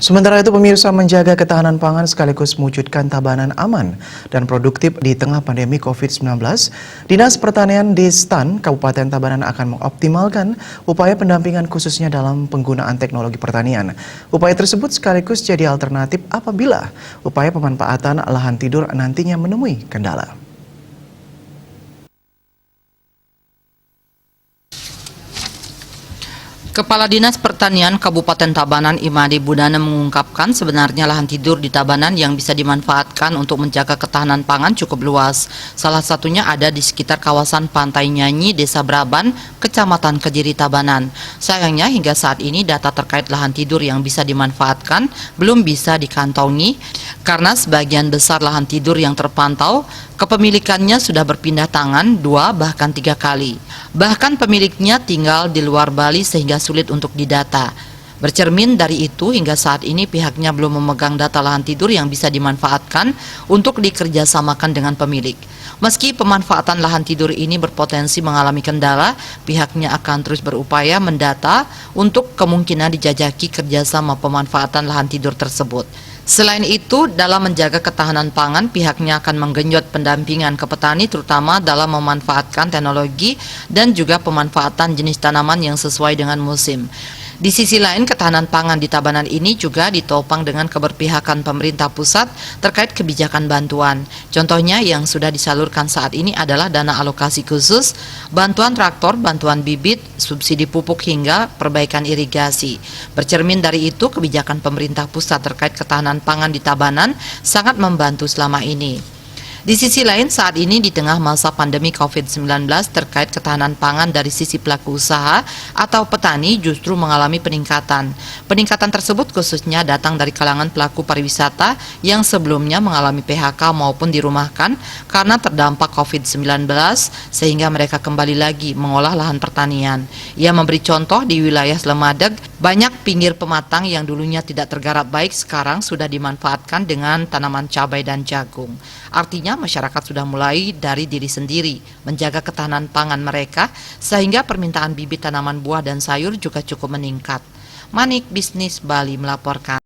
Sementara itu pemirsa, menjaga ketahanan pangan sekaligus mewujudkan tabanan aman dan produktif di tengah pandemi COVID-19, Dinas Pertanian Destan Kabupaten Tabanan akan mengoptimalkan upaya pendampingan khususnya dalam penggunaan teknologi pertanian. Upaya tersebut sekaligus jadi alternatif apabila upaya pemanfaatan lahan tidur nantinya menemui kendala. Kepala Dinas Pertanian Kabupaten Tabanan Imadi Budana mengungkapkan sebenarnya lahan tidur di Tabanan yang bisa dimanfaatkan untuk menjaga ketahanan pangan cukup luas. Salah satunya ada di sekitar kawasan Pantai Nyanyi, Desa Braban, Kecamatan Kediri, Tabanan. Sayangnya hingga saat ini data terkait lahan tidur yang bisa dimanfaatkan belum bisa dikantongi karena sebagian besar lahan tidur yang terpantau kepemilikannya sudah berpindah tangan 2 bahkan 3 kali. Bahkan pemiliknya tinggal di luar Bali sehingga sulit untuk didata. Bercermin dari itu, hingga saat ini pihaknya belum memegang data lahan tidur yang bisa dimanfaatkan untuk dikerjasamakan dengan pemilik. Meski pemanfaatan lahan tidur ini berpotensi mengalami kendala, pihaknya akan terus berupaya mendata untuk kemungkinan dijajaki kerjasama pemanfaatan lahan tidur tersebut. Selain itu, dalam menjaga ketahanan pangan, pihaknya akan menggenjot pendampingan ke petani terutama dalam memanfaatkan teknologi dan juga pemanfaatan jenis tanaman yang sesuai dengan musim. Di sisi lain, ketahanan pangan di Tabanan ini juga ditopang dengan keberpihakan pemerintah pusat terkait kebijakan bantuan. Contohnya yang sudah disalurkan saat ini adalah dana alokasi khusus, bantuan traktor, bantuan bibit, subsidi pupuk hingga perbaikan irigasi. Bercermin dari itu, kebijakan pemerintah pusat terkait ketahanan pangan di Tabanan sangat membantu selama ini. Di sisi lain, saat ini di tengah masa pandemi COVID-19 terkait ketahanan pangan dari sisi pelaku usaha atau petani justru mengalami peningkatan. Peningkatan tersebut khususnya datang dari kalangan pelaku pariwisata yang sebelumnya mengalami PHK maupun dirumahkan karena terdampak COVID-19 sehingga mereka kembali lagi mengolah lahan pertanian. Ia memberi contoh di wilayah Slemadeg, banyak pinggir pematang yang dulunya tidak tergarap baik sekarang sudah dimanfaatkan dengan tanaman cabai dan jagung. Artinya masyarakat sudah mulai dari diri sendiri menjaga ketahanan pangan mereka sehingga permintaan bibit tanaman buah dan sayur juga cukup meningkat. Manik Bisnis Bali melaporkan.